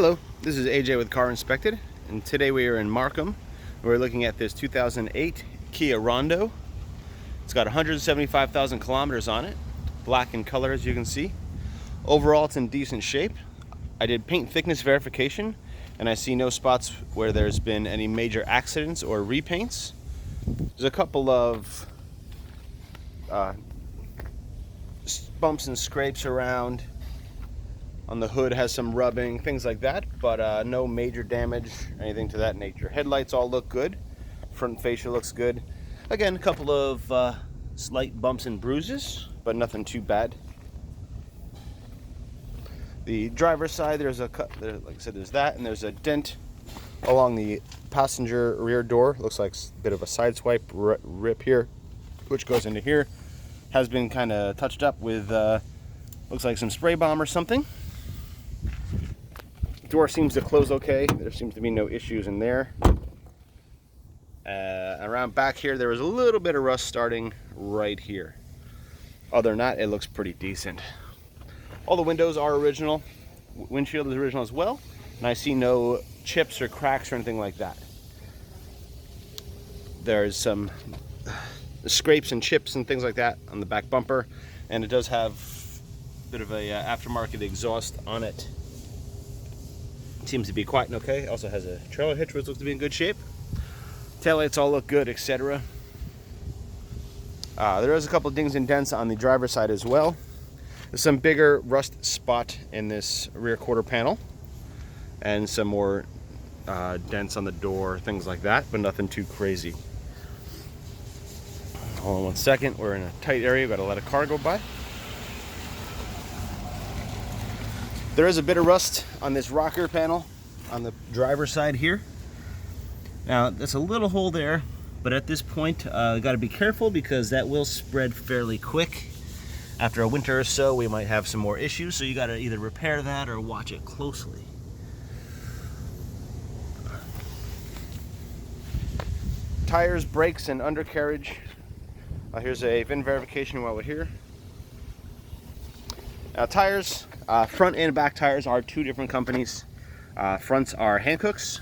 Hello, this is AJ with Car Inspected, and today we are in Markham. We're looking at this 2008 Kia Rondo. It's got 175,000 kilometers on it, black in color as you can see. Overall, it's in decent shape. I did paint thickness verification, and I see no spots where there's been any major accidents or repaints. There's a couple of bumps and scrapes around. On the hood has some rubbing, things like that, but no major damage, anything to that nature. Headlights all look good. Front fascia looks good. Again, a couple of slight bumps and bruises, but nothing too bad. The driver's side, there's a cut, like I said, there's that, and there's a dent along the passenger rear door. Looks like a bit of a side swipe rip here, which goes into here. Has been kind of touched up with, looks like some spray bomb or something. Door seems to close okay. There seems to be no issues in there. Around back here, there was a little bit of rust starting right here. Other than that, it looks pretty decent. All the windows are original. Windshield is original as well. And I see no chips or cracks or anything like that. There's some scrapes and chips and things like that on the back bumper. And it does have a bit of a aftermarket exhaust on it. Seems to be quite okay. Also has a trailer hitch which looks to be in good shape. Taillights all look good, etc. There is a couple of dings and dents on the driver's side as well. There's some bigger rust spot in this rear quarter panel and some more dents on the door, things like that, but nothing too crazy. Hold on one second. We're in a tight area. We've got to let a car go by. There is a bit of rust on this rocker panel on the driver's side here. Now, there's a little hole there, but at this point, got to be careful because that will spread fairly quick. After a winter or so, we might have some more issues, so you got to either repair that or watch it closely. Tires, brakes, and undercarriage. Here's a VIN verification while we're here. Now, tires. Front and back tires are two different companies. Fronts are Hancocks.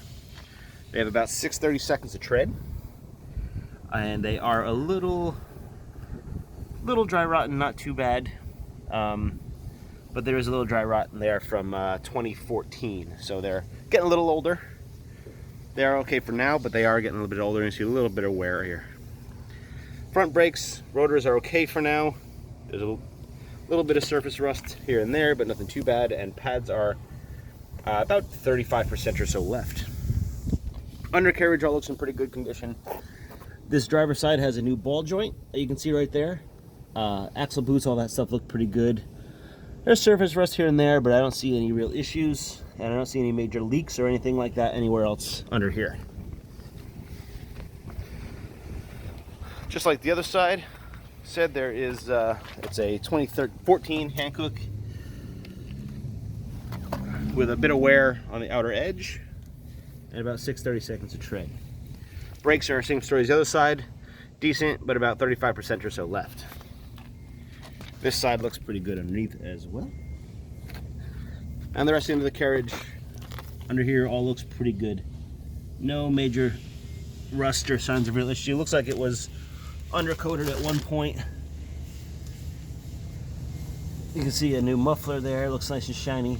They have about 630 seconds of tread, and they are a little dry rotten, not too bad, but there is a little dry rot in there from 2014, so they're getting a little older. They are okay for now, but they are getting a little bit older, and you see a little bit of wear here. Front brakes, rotors are okay for now. There's a little bit of surface rust here and there, but nothing too bad, and pads are about 35% or so left. Undercarriage all looks in pretty good condition. This driver's side has a new ball joint that you can see right there. Axle boots, all that stuff look pretty good. There's surface rust here and there, but I don't see any real issues, and I don't see any major leaks or anything like that anywhere else under here. Just like the other side said, there is it's a 2014 Hankook with a bit of wear on the outer edge and about 630 seconds of tread. Brakes are same story as the other side, decent, but about 35% or so left. This side looks pretty good underneath as well. And the rest of the carriage under here all looks pretty good. No major rust or signs of real issue. Looks like it was undercoated at one point. You can see a new muffler there, looks nice and shiny.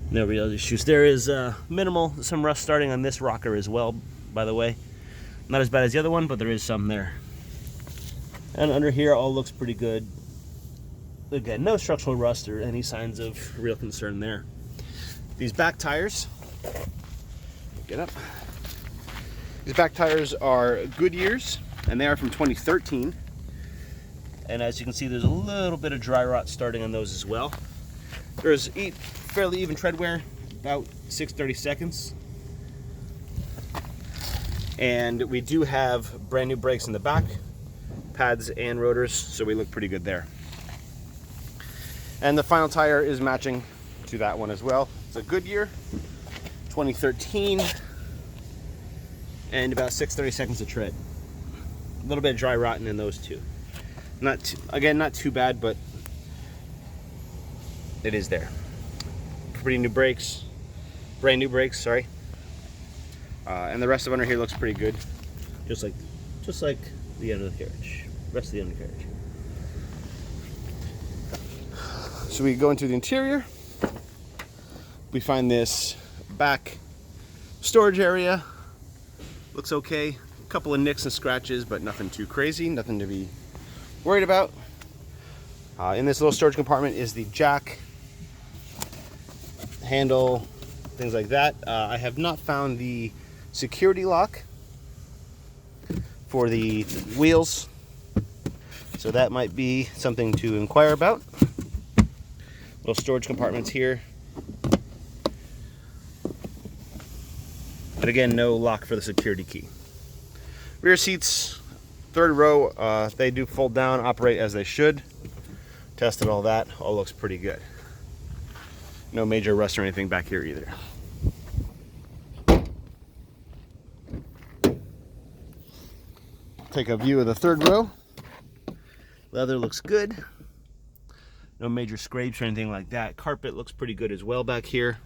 No real issues. There is minimal, some rust starting on this rocker as well, by the way. Not as bad as the other one, but there is some there. And under here all looks pretty good. Again, no structural rust or any signs of real concern there. These back tires, get up. These back tires are Goodyears, and they are from 2013. And as you can see, there's a little bit of dry rot starting on those as well. There's fairly even tread wear, about 630 seconds. And we do have brand new brakes in the back, pads and rotors, so we look pretty good there. And the final tire is matching to that one as well. It's a Goodyear, 2013. And about 630 seconds of tread. A little bit of dry rotting in those two. Not too bad, but it is there. Pretty new brakes, brand new brakes, sorry. And the rest of under here looks pretty good, just like the undercarriage, rest of the undercarriage. So we go into the interior. We find this back storage area. Looks okay. A couple of nicks and scratches, but nothing too crazy, nothing to be worried about. In this little storage compartment is the jack, handle, things like that. I have not found the security lock for the wheels, so that might be something to inquire about. Little storage compartments here, but again, no lock for the security key. Rear seats, third row, they do fold down, operate as they should. Tested all that, all looks pretty good. No major rust or anything back here either. Take a view of the third row. Leather looks good. No major scrapes or anything like that. Carpet looks pretty good as well back here.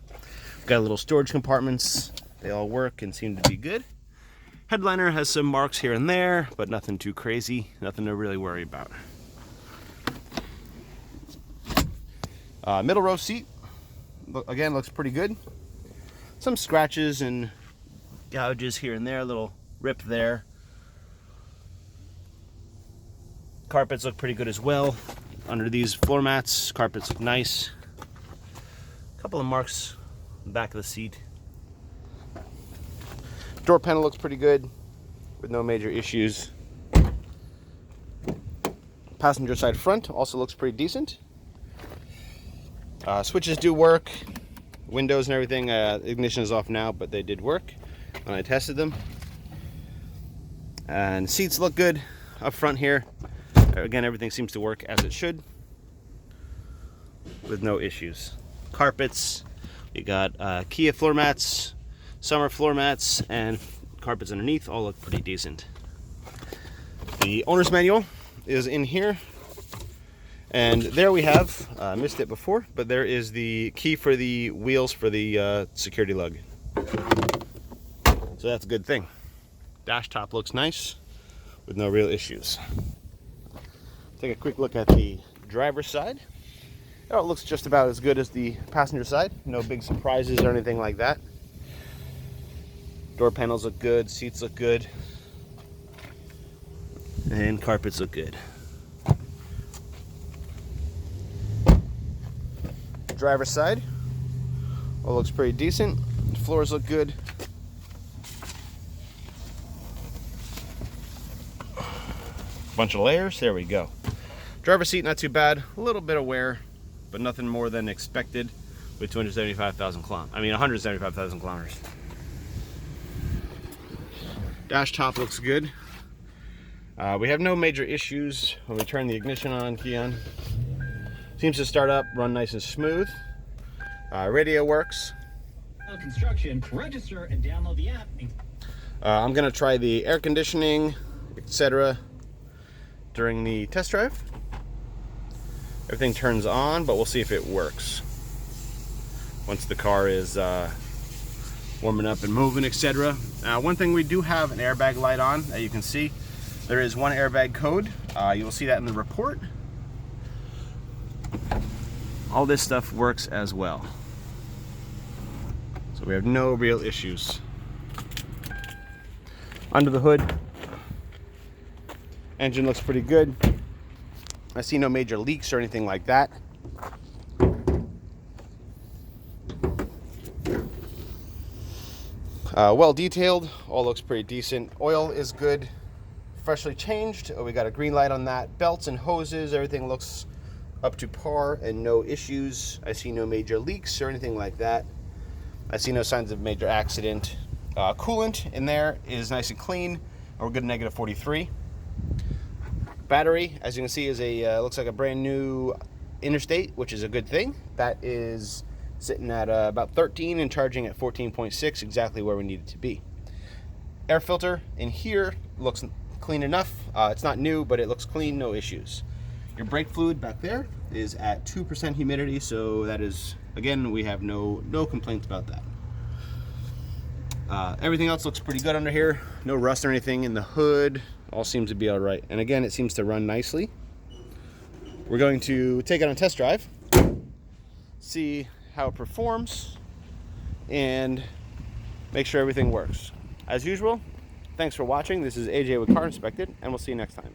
Got little storage compartments. They all work and seem to be good. Headliner has some marks here and there, but nothing too crazy. Nothing to really worry about. Middle row seat, again, looks pretty good. Some scratches and gouges here and there, a little rip there. Carpets look pretty good as well. Under these floor mats, carpets look nice. A couple of marks on the back of the seat. Door panel looks pretty good with no major issues. Passenger side front also looks pretty decent. Switches do work. Windows and everything, ignition is off now, but they did work when I tested them. And seats look good up front here. Again, everything seems to work as it should with no issues. Carpets, you got Kia floor mats, summer floor mats, and carpets underneath all look pretty decent. The owner's manual is in here, and there we have, missed it before, but there is the key for the wheels for the security lug. So that's a good thing. Dash top looks nice with no real issues. Take a quick look at the driver's side. Oh, it looks just about as good as the passenger side. No big surprises or anything like that. Door panels look good, seats look good, and carpets look good. Driver's side, all looks pretty decent. Floors look good. Bunch of layers, there we go. Driver's seat, not too bad. A little bit of wear, but nothing more than expected with 175,000 kilometers. Dash top looks good. We have no major issues when we turn the ignition on, key on. Seems to start up, run nice and smooth. Radio works. Construction, register and download the app. I'm gonna try the air conditioning, etc. during the test drive. Everything turns on, but we'll see if it works once the car is warming up and moving, etc. One thing, we do have an airbag light on, as you can see. There is one airbag code. You will see that in the report. All this stuff works as well. So we have no real issues. Under the hood, engine looks pretty good. I see no major leaks or anything like that. Well detailed, all looks pretty decent. Oil is good, freshly changed. We got a green light on that. Belts and hoses, everything looks up to par and no issues. I see no major leaks or anything like that. I see no signs of major accident. Coolant in there is nice and clean, and we're good at -43. Battery, as you can see, is a looks like a brand new Interstate, which is a good thing. That is sitting at about 13 and charging at 14.6, exactly where we need it to be. Air filter in here looks clean enough. It's not new, but it looks clean, no issues. Your brake fluid back there is at 2% humidity, so that is, again, we have no complaints about that. Everything else looks pretty good under here. No rust or anything in the hood. All seems to be all right. And again, it seems to run nicely. We're going to take it on a test drive, see how it performs, and make sure everything works. As usual, thanks for watching. This is AJ with Car Inspected, and we'll see you next time.